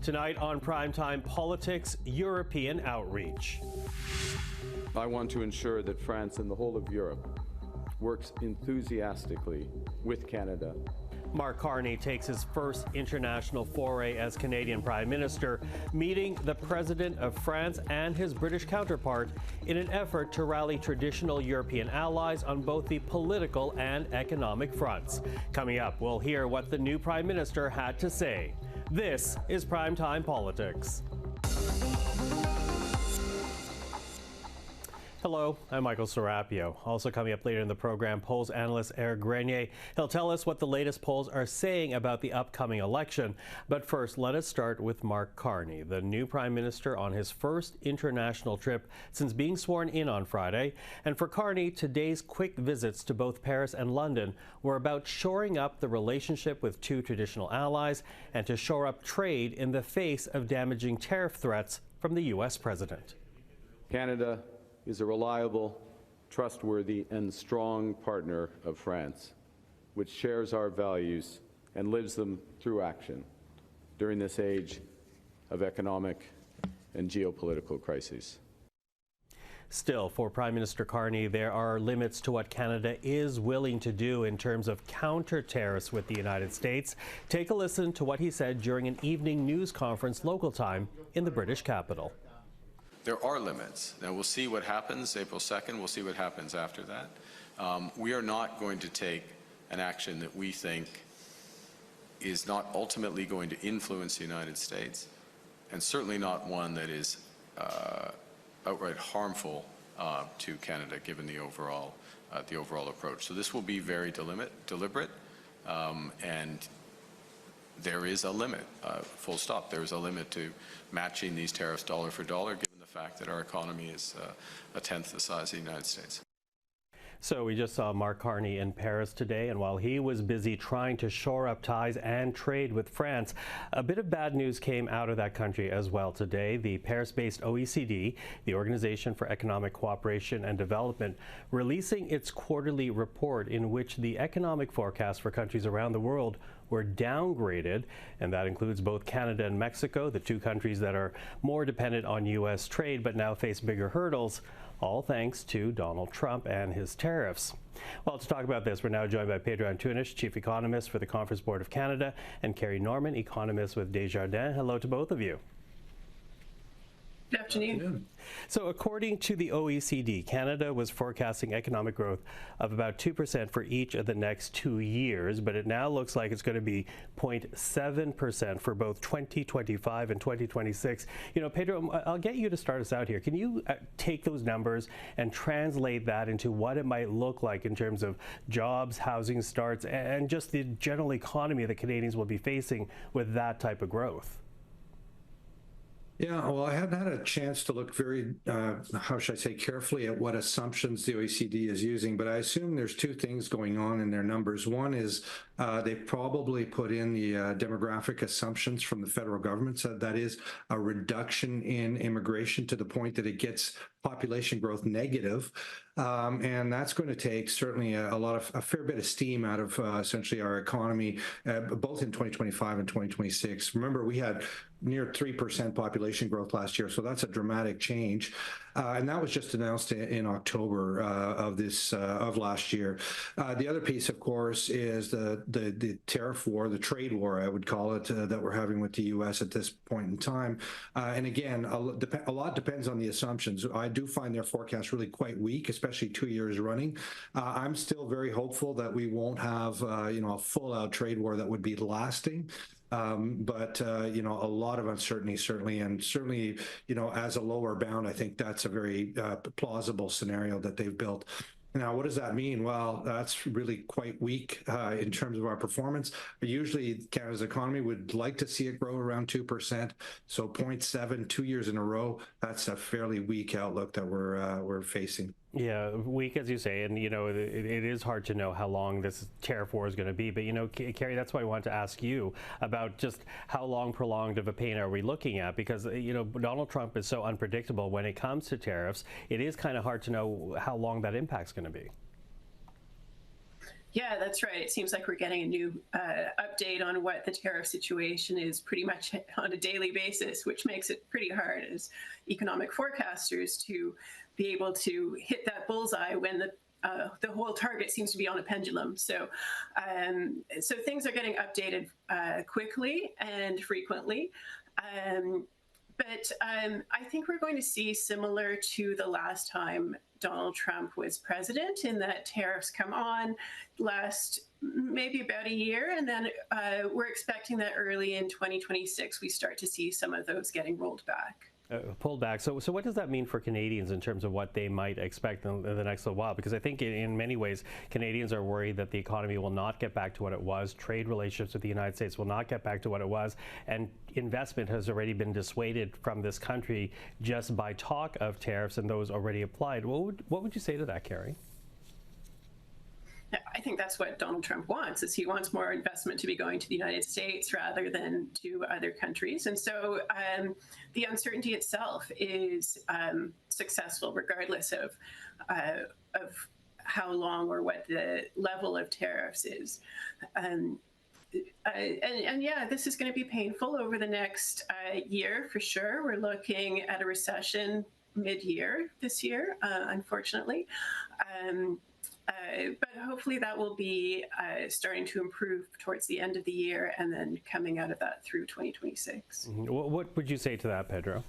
Tonight on Primetime Politics, European outreach. I want to ensure that France and the whole of Europe works enthusiastically with Canada. Mark Carney takes his first international foray as Canadian Prime Minister, meeting the President of France and his British counterpart in an effort to rally traditional European allies on both the political and economic fronts. Coming up, we'll hear what the new Prime Minister had to say. This is Primetime Politics. Hello, I'm Michael Serapio. Also coming up later in the program, polls analyst Éric Grenier. He'll tell us what the latest polls are saying about the upcoming election. But first, let us start with Mark Carney, the new Prime Minister on his first international trip since being sworn in on Friday. And for Carney, today's quick visits to both Paris and London were about shoring up the relationship with two traditional allies and to shore up trade in the face of damaging tariff threats from the U.S. president. Canada is a reliable, trustworthy, and strong partner of France, which shares our values and lives them through action during this age of economic and geopolitical crises. Still, for Prime Minister Carney, there are limits to what Canada is willing to do in terms of counter tariffs with the United States. Take a listen to what he said during an evening news conference local time in the British capital. There are limits. Now, we'll see what happens April 2nd. We'll see what happens after that. We are not going to take an action that we think is not ultimately going to influence the United States, and certainly not one that is outright harmful to Canada, given the overall approach. So this will be very deliberate, and there is a limit, full stop. There is a limit to matching these tariffs dollar for dollar, given the fact that our economy is a tenth the size of the United States. So we just saw Mark Carney in Paris today, and while he was busy trying to shore up ties and trade with France, a bit of bad news came out of that country as well today. The Paris-based OECD, the Organization for Economic Cooperation and Development, releasing its quarterly report in which the economic forecasts for countries around the world were downgraded, and that includes both Canada and Mexico, the two countries that are more dependent on U.S. trade but now face bigger hurdles, all thanks to Donald Trump and his tariffs. Well, to talk about this, we're now joined by Pedro Antunes, Chief Economist for the Conference Board of Canada, and Kari Norman, Economist with Desjardins. Hello to both of you. Good afternoon. So according to the OECD, Canada was forecasting economic growth of about 2% for each of the next 2 years, but it now looks like it's going to be 0.7% for both 2025 and 2026. You know, Pedro, I'll get you to start us out here. Can you take those numbers and translate that into what it might look like in terms of jobs, housing starts, and just the general economy that Canadians will be facing with that type of growth? Yeah, well, I haven't had a chance to look very, how should I say, carefully at what assumptions the OECD is using, but I assume there's two things going on in their numbers. One is they probably put in the demographic assumptions from the federal government, so that is a reduction in immigration to the point that it gets population growth negative, and that's going to take certainly a fair bit of steam out of essentially our economy, both in 2025 and 2026. Remember, we had near 3% population growth last year, so that's a dramatic change, and that was just announced in October of last year. The other piece, of course, is the tariff war, the trade war, I would call it, that we're having with the U.S. at this point in time. And again, a lot depends on the assumptions. I do find their forecast really quite weak, especially 2 years running. I'm still very hopeful that we won't have a full-out trade war that would be lasting. But a lot of uncertainty, certainly, and certainly, as a lower bound, I think that's a very plausible scenario that they've built. Now, what does that mean? Well, that's really quite weak in terms of our performance. Usually, Canada's economy would like to see it grow around 2%. So 0.7, 2 years in a row, that's a fairly weak outlook that we're facing. Yeah, weak, as you say, and it is hard to know how long this tariff war is going to be. But Kari, that's why I wanted to ask you about just how long prolonged of a pain are we looking at? Because Donald Trump is so unpredictable when it comes to tariffs. It is kind of hard to know how long that impact's going to be. Yeah, that's right. It seems like we're getting a new update on what the tariff situation is pretty much on a daily basis, which makes it pretty hard as economic forecasters to be able to hit that bullseye when the whole target seems to be on a pendulum. So things are getting updated quickly and frequently. But I think we're going to see similar to the last time Donald Trump was president, in that tariffs come on, last maybe about a year, and then we're expecting that early in 2026 we start to see some of those getting rolled back. Pulled back. So what does that mean for Canadians in terms of what they might expect in the next little while? Because I think in many ways, Canadians are worried that the economy will not get back to what it was. Trade relationships with the United States will not get back to what it was. And investment has already been dissuaded from this country just by talk of tariffs and those already applied. What would you say to that, Kari? I think that's what Donald Trump wants, is he wants more investment to be going to the United States rather than to other countries. And so the uncertainty itself is successful regardless of how long or what the level of tariffs is. And yeah, this is going to be painful over the next year for sure. We're looking at a recession mid-year this year, unfortunately. But hopefully that will be starting to improve towards the end of the year and then coming out of that through 2026. Mm-hmm. What would you say to that, Pedro?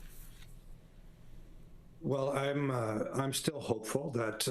Well, I'm still hopeful that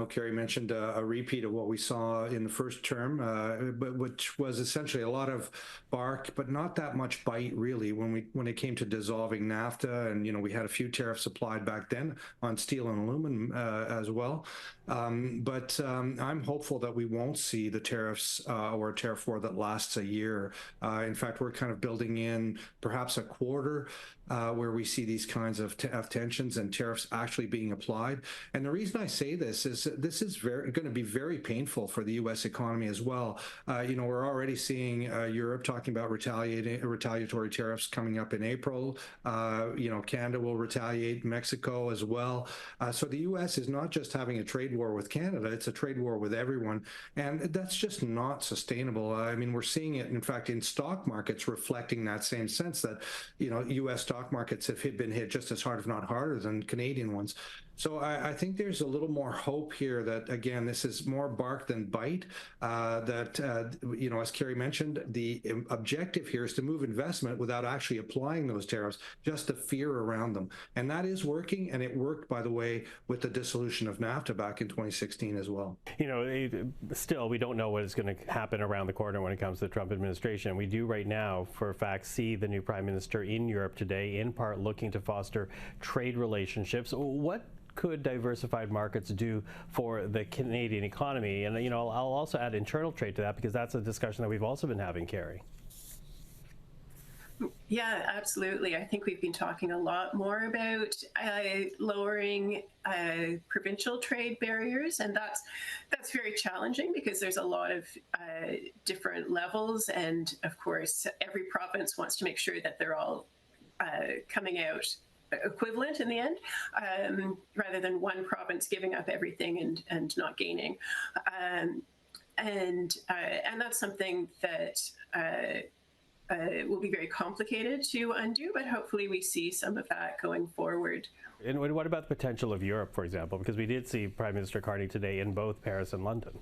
Kari mentioned a repeat of what we saw in the first term, but which was essentially a lot of bark, but not that much bite really when it came to dissolving NAFTA, and we had a few tariffs applied back then on steel and aluminum as well. But I'm hopeful that we won't see the tariffs or a tariff war that lasts a year. In fact, we're kind of building in perhaps a quarter where we see these kinds of tensions and tariffs actually being applied. And the reason I say this is this is going to be very painful for the U.S. economy as well. We're already seeing Europe talking about retaliatory tariffs coming up in April. Canada will retaliate, Mexico as well. So the U.S. is not just having a trade war with Canada, it's a trade war with everyone. And that's just not sustainable. We're seeing it, in fact, in stock markets reflecting that same sense that, U.S. stock markets have been hit just as hard, if not harder, than Canadian ones. So I think there's a little more hope here that, again, this is more bark than bite, as Kari mentioned, the objective here is to move investment without actually applying those tariffs, just the fear around them. And that is working, and it worked, by the way, with the dissolution of NAFTA back in 2016 as well. Still, we don't know what is going to happen around the corner when it comes to the Trump administration. We do right now, for a fact, see the new Prime Minister in Europe today, in part looking to foster trade relationships. What could diversified markets do for the Canadian economy? And I'll also add internal trade to that, because that's a discussion that we've also been having, Kari. Yeah, absolutely. I think we've been talking a lot more about lowering provincial trade barriers, and that's very challenging because there's a lot of different levels, and of course every province wants to make sure that they're all coming out equivalent in the end, rather than one province giving up everything and not gaining. And that's something that will be very complicated to undo, but hopefully we see some of that going forward. And what about the potential of Europe, for example? Because we did see Prime Minister Carney today in both Paris and London.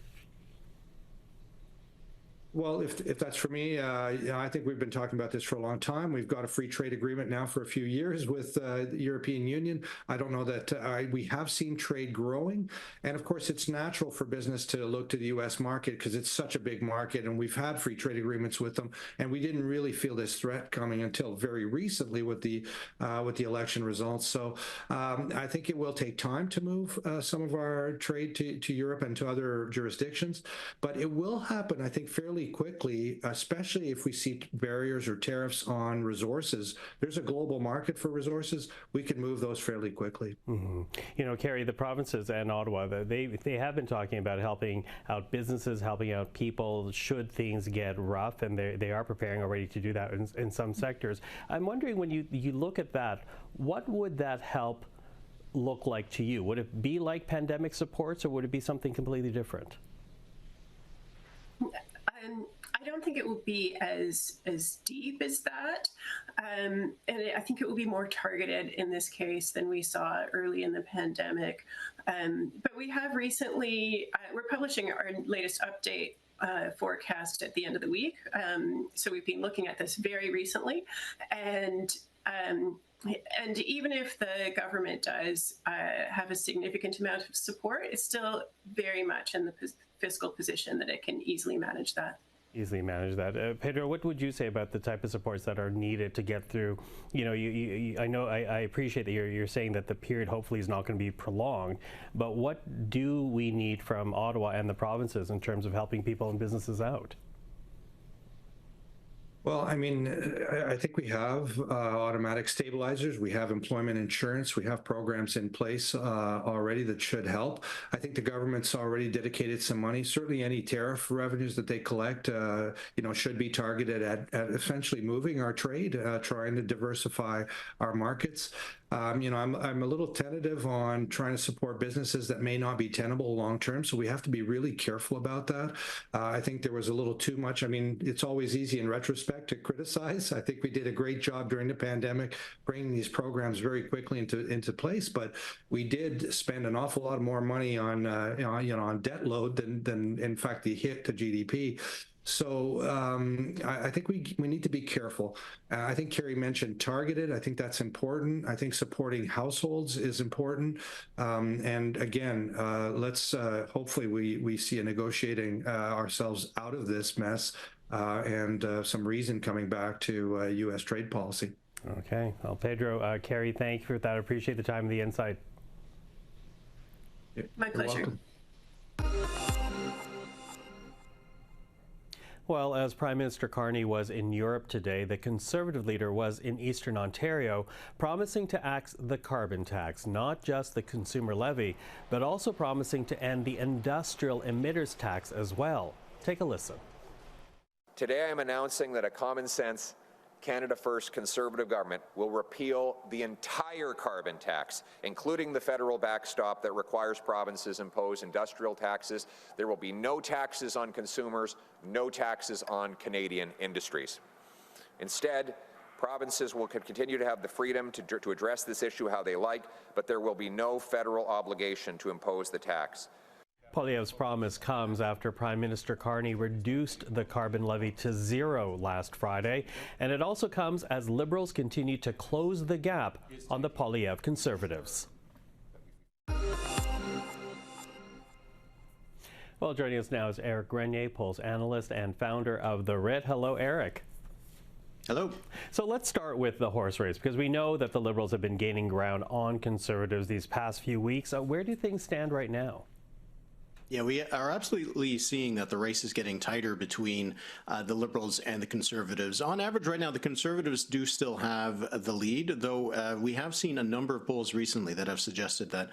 Well, if that's for me, I think we've been talking about this for a long time. We've got a free trade agreement now for a few years with the European Union. I don't know that we have seen trade growing. And of course, it's natural for business to look to the U.S. market because it's such a big market, and we've had free trade agreements with them. And we didn't really feel this threat coming until very recently with the election results. So I think it will take time to move some of our trade to Europe and to other jurisdictions. But it will happen, I think, fairly quickly, especially if we see barriers or tariffs on resources. There's a global market for resources. We can move those fairly quickly. Mm-hmm. Kari, the provinces and Ottawa, they have been talking about helping out businesses, helping out people should things get rough, and they are preparing already to do that in some sectors. I'm wondering, when you look at that, what would that help look like to you? Would it be like pandemic supports, or would it be something completely different? I don't think it will be as deep as that, and I think it will be more targeted in this case than we saw early in the pandemic. But we have recently, we're publishing our latest update forecast at the end of the week. So we've been looking at this very recently, and even if the government does have a significant amount of support, it's still very much in the fiscal position that it can easily manage that. Pedro, what would you say about the type of supports that are needed to get through? You know, I know I appreciate that you're saying that the period hopefully is not going to be prolonged, but what do we need from Ottawa and the provinces in terms of helping people and businesses out? Well, I mean, I think we have automatic stabilizers. We have employment insurance. We have programs in place already that should help. I think the government's already dedicated some money. Certainly any tariff revenues that they collect, should be targeted at essentially moving our trade, trying to diversify our markets. I'm a little tentative on trying to support businesses that may not be tenable long term, so we have to be really careful about that. I think there was a little too much. I mean, it's always easy in retrospect to criticize. I think we did a great job during the pandemic bringing these programs very quickly into place, but we did spend an awful lot more money on debt load than in fact the hit to GDP. So I think we need to be careful. I think Kari mentioned targeted. I think that's important. I think supporting households is important. And again, let's hopefully we see a negotiating ourselves out of this mess and some reason coming back to U.S. trade policy. Okay. Well, Pedro, Kari, thank you for that. I appreciate the time and the insight. My pleasure. Well, as Prime Minister Carney was in Europe today, the Conservative leader was in Eastern Ontario, promising to axe the carbon tax, not just the consumer levy, but also promising to end the industrial emitters tax as well. Take a listen. Today I am announcing that a common sense Canada First Conservative government will repeal the entire carbon tax, including the federal backstop that requires provinces impose industrial taxes. There will be no taxes on consumers, no taxes on Canadian industries. Instead, provinces will continue to have the freedom to address this issue how they like, but there will be no federal obligation to impose the tax. Poilievre's promise comes after Prime Minister Carney reduced the carbon levy to zero last Friday, and it also comes as Liberals continue to close the gap on the Poilievre Conservatives. Well, joining us now is Éric Grenier, polls analyst and founder of The Writ. Hello, Éric. Hello. So let's start with the horse race, because we know that the Liberals have been gaining ground on Conservatives these past few weeks. Where do things stand right now? Yeah, we are absolutely seeing that the race is getting tighter between the Liberals and the Conservatives. On average right now, the Conservatives do still have the lead, though we have seen a number of polls recently that have suggested that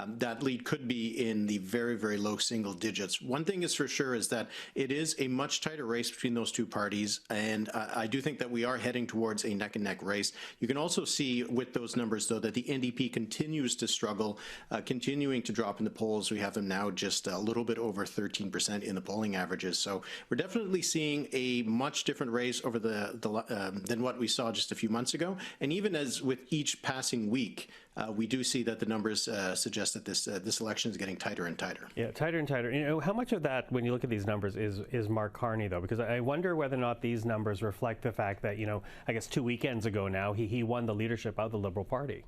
that lead could be in the very, very low single digits. One thing is for sure is that it is a much tighter race between those two parties, and I do think that we are heading towards a neck-and-neck race. You can also see with those numbers, though, that the NDP continues to struggle, continuing to drop in the polls. We have them now just a little bit over 13% in the polling averages. So we're definitely seeing a much different race over than what we saw just a few months ago. And even as with each passing week, we do see that the numbers suggest that this election is getting tighter and tighter. Yeah, tighter and tighter. You know, how much of that, when you look at these numbers, is Mark Carney, though? Because I wonder whether or not these numbers reflect the fact that, I guess 2 weekends ago now, he won the leadership of the Liberal Party.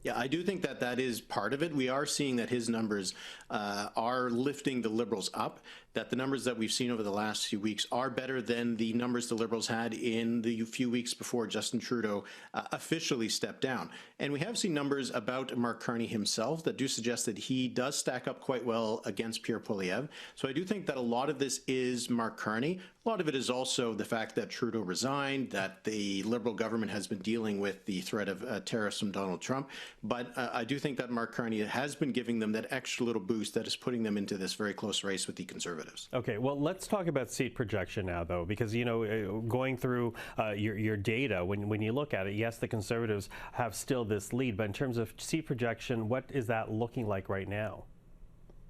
Yeah, I do think that that is part of it. We are seeing that his numbers are lifting the Liberals up, that the numbers that we've seen over the last few weeks are better than the numbers the Liberals had in the few weeks before Justin Trudeau officially stepped down. And we have seen numbers about Mark Carney himself that do suggest that he does stack up quite well against Pierre Poilievre. So I do think that a lot of this is Mark Carney. A lot of it is also the fact that Trudeau resigned, that the Liberal government has been dealing with the threat of tariffs from Donald Trump. But I do think that Mark Carney has been giving them that extra little boost that is putting them into this very close race with the Conservatives. Okay, well, let's talk about seat projection now, though, because, going through your data, when you look at it, yes, the Conservatives have still this lead, but in terms of seat projection, what is that looking like right now?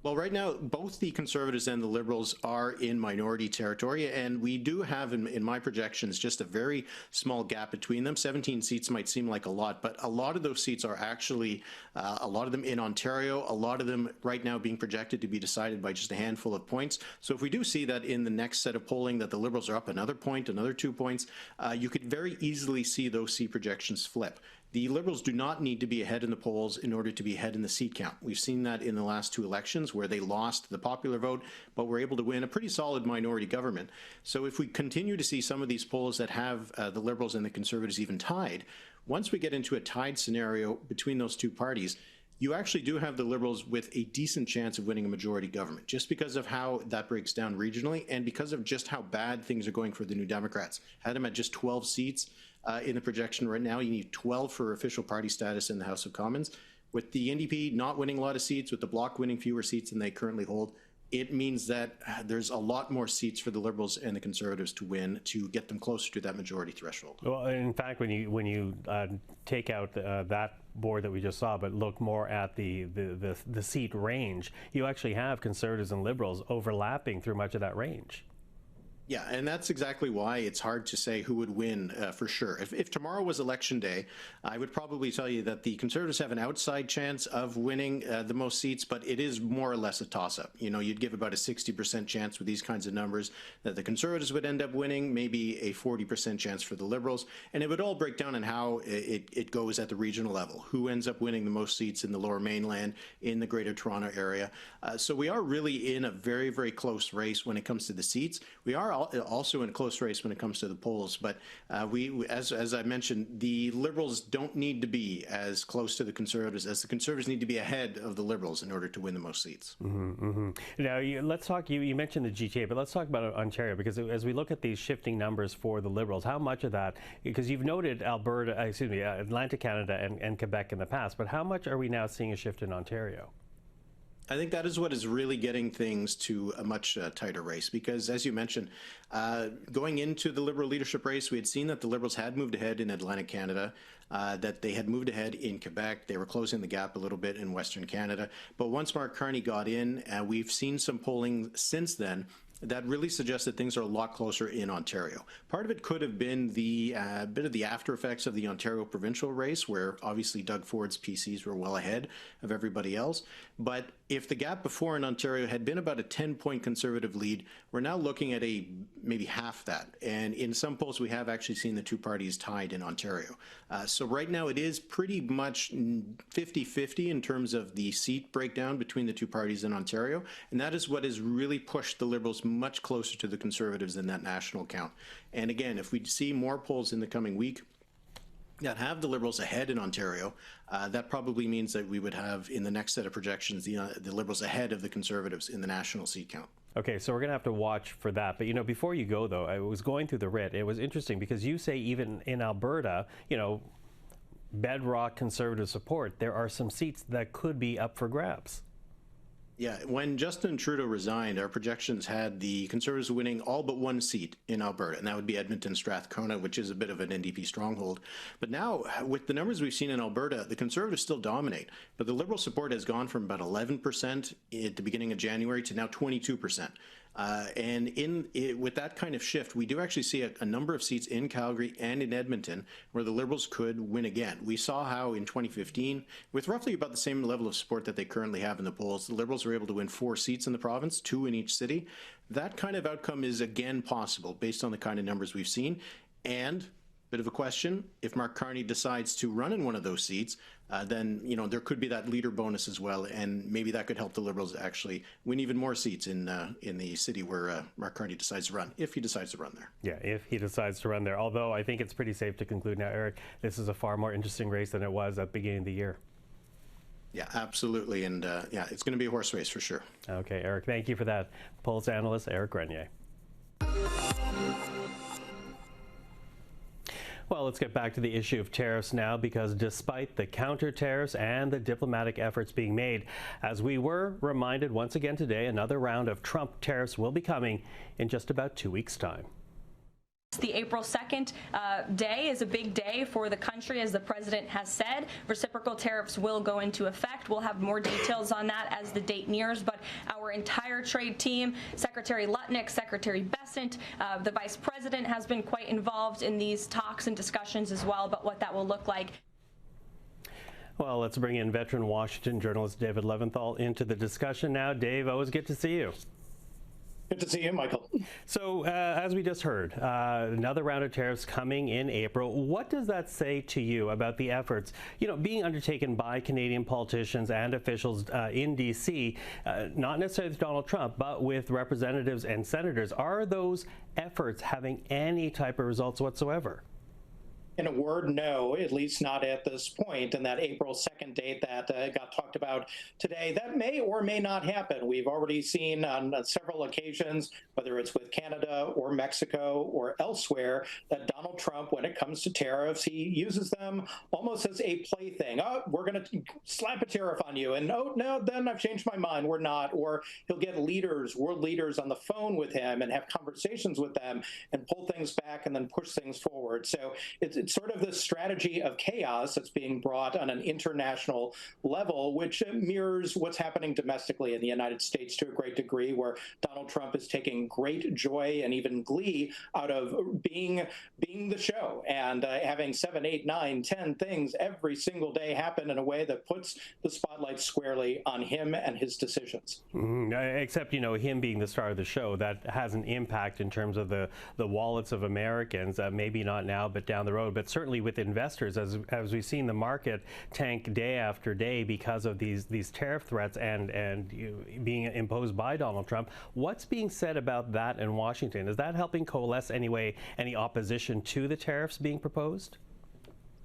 Well, right now, both the Conservatives and the Liberals are in minority territory, and we do have, in my projections, just a very small gap between them. 17 seats might seem like a lot, but a lot of those seats are actually, a lot of them in Ontario, a lot of them right now being projected to be decided by just a handful of points. So if we do see that in the next set of polling that the Liberals are up another point, another 2 points, you could very easily see those seat projections flip. The Liberals do not need to be ahead in the polls in order to be ahead in the seat count. We've seen that in the last 2 elections where they lost the popular vote, but were able to win a pretty solid minority government. So if we continue to see some of these polls that have the Liberals and the Conservatives even tied, once we get into a tied scenario between those 2 parties, you actually do have the Liberals with a decent chance of winning a majority government, just because of how that breaks down regionally and because of just how bad things are going for the New Democrats. Had them at just 12 seats in the projection right now. You need 12 for official party status in the House of Commons. With the NDP not winning a lot of seats, with the Bloc winning fewer seats than they currently hold, it means that there's a lot more seats for the Liberals and the Conservatives to win to get them closer to that majority threshold. Well, in fact, when you take out that board that we just saw, but look more at the seat range, you actually have Conservatives and Liberals overlapping through much of that range. Yeah, and that's exactly why it's hard to say who would win for sure. If tomorrow was election day, I would probably tell you that the Conservatives have an outside chance of winning the most seats, but it is more or less a toss-up. You know, you'd give about a 60% chance with these kinds of numbers that the Conservatives would end up winning, maybe a 40% chance for the Liberals, and it would all break down on how it goes at the regional level. Who ends up winning the most seats in the Lower Mainland, in the Greater Toronto area. So we are really in a very, very close race when it comes to the seats. We are also in a close race when it comes to the polls, but as I mentioned, the Liberals don't need to be as close to the Conservatives as the Conservatives need to be ahead of the Liberals in order to win the most seats. Now, let's talk, you mentioned the GTA, but let's talk about Ontario, because as we look at these shifting numbers for the Liberals, how much of that, because you've noted Atlantic Canada and Quebec in the past, but how much are we now seeing a shift in Ontario? I think that is what is really getting things to a much tighter race, because as you mentioned, going into the Liberal leadership race, we had seen that the Liberals had moved ahead in Atlantic Canada, that they had moved ahead in Quebec. They were closing the gap a little bit in Western Canada. But once Mark Carney got in, we've seen some polling since then that really suggests that things are a lot closer in Ontario. Part of it could have been the bit of the after effects of the Ontario provincial race, where obviously Doug Ford's PCs were well ahead of everybody else. But if the gap before in Ontario had been about a 10-point Conservative lead, we're now looking at maybe half that. And in some polls, we have actually seen the 2 parties tied in Ontario. So right now it is pretty much 50-50 in terms of the seat breakdown between the 2 parties in Ontario. And that is what has really pushed the Liberals much closer to the Conservatives in that national count. And again, if we see more polls in the coming week that have the Liberals ahead in Ontario, that probably means that we would have, in the next set of projections, the Liberals ahead of the Conservatives in the national seat count. Okay, so we're going to have to watch for that. But, you know, before you go, though, I was going through the writ. It was interesting because you say even in Alberta, you know, bedrock Conservative support, there are some seats that could be up for grabs. Yeah, when Justin Trudeau resigned, our projections had the Conservatives winning all but 1 seat in Alberta, and that would be Edmonton Strathcona, which is a bit of an NDP stronghold. But now, with the numbers we've seen in Alberta, the Conservatives still dominate, but the Liberal support has gone from about 11% at the beginning of January to now 22%. And with that kind of shift, we do actually see a number of seats in Calgary and in Edmonton where the Liberals could win again. We saw how in 2015, with roughly about the same level of support that they currently have in the polls, the Liberals were able to win 4 seats in the province, 2 in each city. That kind of outcome is again possible based on the kind of numbers we've seen. And bit of a question, if Mark Carney decides to run in one of those seats, then, you know, there could be that leader bonus as well, and maybe that could help the Liberals actually win even more seats in the city where Mark Carney decides to run, if he decides to run there. Yeah, if he decides to run there. Although I think it's pretty safe to conclude now, Eric, this is a far more interesting race than it was at the beginning of the year. Yeah, absolutely, and yeah, it's going to be a horse race for sure. Okay, Eric, thank you for that. Polls analyst Éric Grenier. Well, let's get back to the issue of tariffs now, because despite the counter tariffs and the diplomatic efforts being made, as we were reminded once again today, another round of Trump tariffs will be coming in just about 2 weeks' time. The April 2nd day is a big day for the country, as the president has said. Reciprocal tariffs will go into effect. We'll have more details on that as the date nears, but our entire trade team, Secretary Lutnick, Secretary Bessent, the vice president has been quite involved in these talks and discussions as well about what that will look like. Well, let's bring in veteran Washington journalist David Levinthal into the discussion now. Dave, always good to see you. Good to see you, Michael. So, as we just heard, another round of tariffs coming in April. What does that say to you about the efforts, being undertaken by Canadian politicians and officials in D.C., not necessarily with Donald Trump, but with representatives and senators? Are those efforts having any type of results whatsoever? In a word, no, at least not at this point. And that April 2nd date that got talked about today, that may or may not happen. We've already seen on several occasions, whether it's with Canada or Mexico or elsewhere, that Donald Trump, when it comes to tariffs, he uses them almost as a plaything. Oh, we're going to slap a tariff on you. And oh, no, then I've changed my mind. We're not. Or he'll get world leaders on the phone with him and have conversations with them and pull things back and then push things forward. So it's sort of this strategy of chaos that's being brought on an international level, which mirrors what's happening domestically in the United States to a great degree, where Donald Trump is taking great joy and even glee out of being the show and having 7, 8, 9, 10 things every single day happen in a way that puts the spotlight squarely on him and his decisions. Except, him being the star of the show, that has an impact in terms of the wallets of Americans, maybe not now, but down the road. But certainly with investors, as we've seen the market tank day after day because of these tariff threats and being imposed by Donald Trump. What's being said about that in Washington? Is that helping coalesce any opposition to the tariffs being proposed?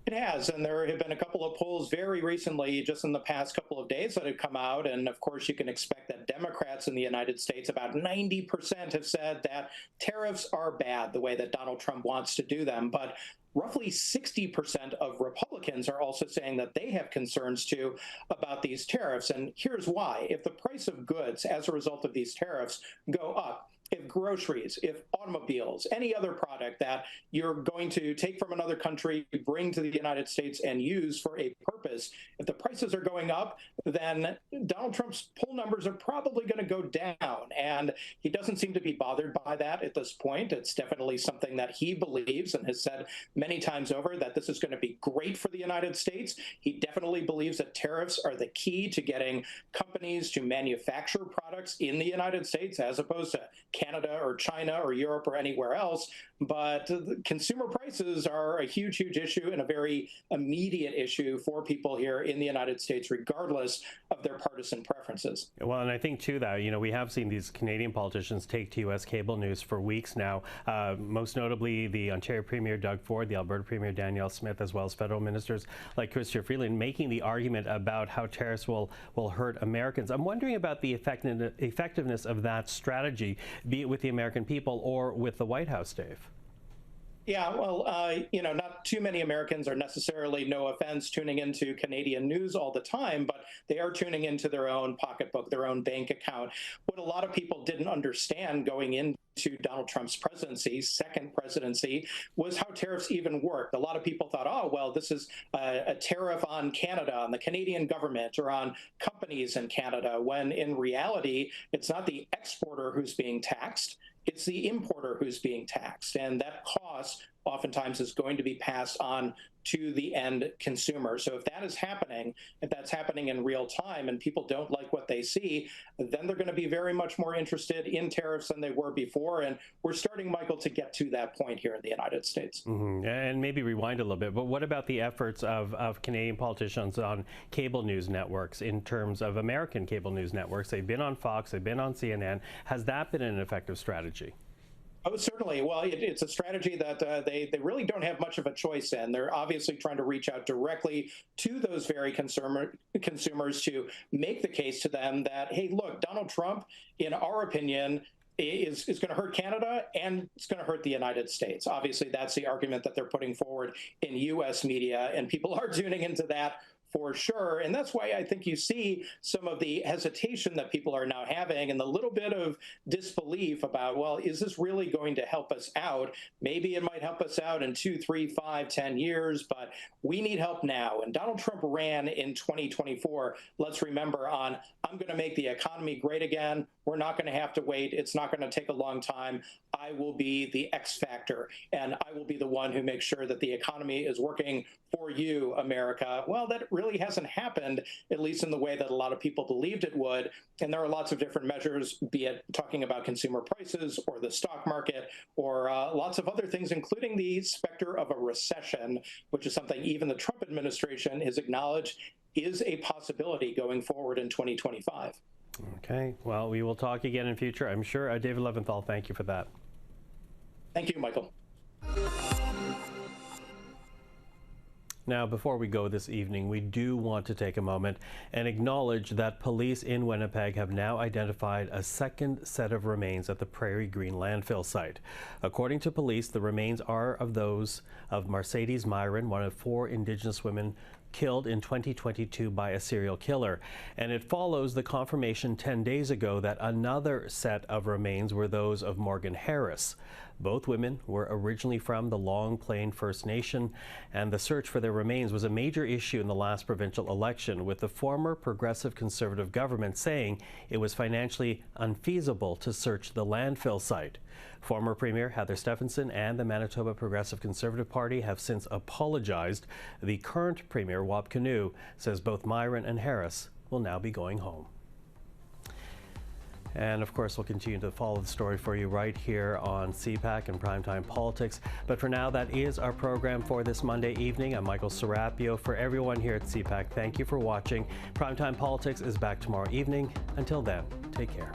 It has, and there have been a couple of polls very recently, just in the past couple of days, that have come out, and of course you can expect that Democrats in the United States, about 90% have said that tariffs are bad the way that Donald Trump wants to do them, but roughly 60% of Republicans are also saying that they have concerns too about these tariffs, and here's why. If the price of goods as a result of these tariffs go up, if groceries, if automobiles, any other product that you're going to take from another country, bring to the United States and use for a purpose, if the prices are going up, then Donald Trump's poll numbers are probably going to go down. And he doesn't seem to be bothered by that at this point. It's definitely something that he believes and has said many times over, that this is going to be great for the United States. He definitely believes that tariffs are the key to getting companies to manufacture products in the United States as opposed to Canada or China or Europe or anywhere else. But consumer prices are a huge, huge issue and a very immediate issue for people here in the United States, regardless of their partisan preferences. Well, and I think too that, we have seen these Canadian politicians take to U.S. cable news for weeks now, most notably the Ontario Premier Doug Ford, the Alberta Premier Danielle Smith, as well as federal ministers like Chrystia Freeland, making the argument about how tariffs will hurt Americans. I'm wondering about the effectiveness of that strategy, be it with the American people or with the White House, Dave. Yeah, well, not too many Americans are necessarily, no offense, tuning into Canadian news all the time, but they are tuning into their own pocketbook, their own bank account. What a lot of people didn't understand going into Donald Trump's presidency, second presidency, was how tariffs even worked. A lot of people thought, oh, well, this is a tariff on Canada, on the Canadian government, or on companies in Canada, when in reality, it's not the exporter who's being taxed. It's the importer who's being taxed, and that cost oftentimes is going to be passed on to the end consumer. So if that is happening, if that's happening in real time and people don't like what they see, then they're going to be very much more interested in tariffs than they were before. And we're starting, Michael, to get to that point here in the United States. And maybe rewind a little bit, but what about the efforts of Canadian politicians on cable news networks in terms of American cable news networks? They've been on Fox, they've been on CNN. Has that been an effective strategy? Oh, certainly. Well, it's a strategy that they really don't have much of a choice in. They're obviously trying to reach out directly to those very consumers to make the case to them that, hey, look, Donald Trump, in our opinion, is going to hurt Canada and it's going to hurt the United States. Obviously, that's the argument that they're putting forward in U.S. media, and people are tuning into that for sure. And that's why I think you see some of the hesitation that people are now having and the little bit of disbelief about, well, is this really going to help us out? Maybe it might help us out in 2, 3, 5, 10 years, but we need help now. And Donald Trump ran in 2024, let's remember, on, I'm going to make the economy great again. We're not going to have to wait. It's not going to take a long time. I will be the X factor, and I will be the one who makes sure that the economy is working for you, America. Well, that really hasn't happened, at least in the way that a lot of people believed it would. And there are lots of different measures, be it talking about consumer prices or the stock market or lots of other things, including the specter of a recession, which is something even the Trump administration has acknowledged is a possibility going forward in 2025. Okay, well, we will talk again in future, I'm sure. David Levinthal, thank you for that. Thank you, Michael. Now, before we go this evening, we do want to take a moment and acknowledge that police in Winnipeg have now identified a second set of remains at the Prairie Green landfill site. According to police, the remains are of those of Mercedes Myron, one of 4 Indigenous women killed in 2022 by a serial killer. And it follows the confirmation 10 days ago that another set of remains were those of Morgan Harris. Both women were originally from the Long Plain First Nation, and the search for their remains was a major issue in the last provincial election, with the former Progressive Conservative government saying it was financially unfeasible to search the landfill site. Former Premier Heather Stephenson and the Manitoba Progressive Conservative Party have since apologized. The current Premier, Wap Kinew, says both Myron and Harris will now be going home. And of course, we'll continue to follow the story for you right here on CPAC and Primetime Politics. But for now, that is our program for this Monday evening. I'm Michael Serapio. For everyone here at CPAC, thank you for watching. Primetime Politics is back tomorrow evening. Until then, take care.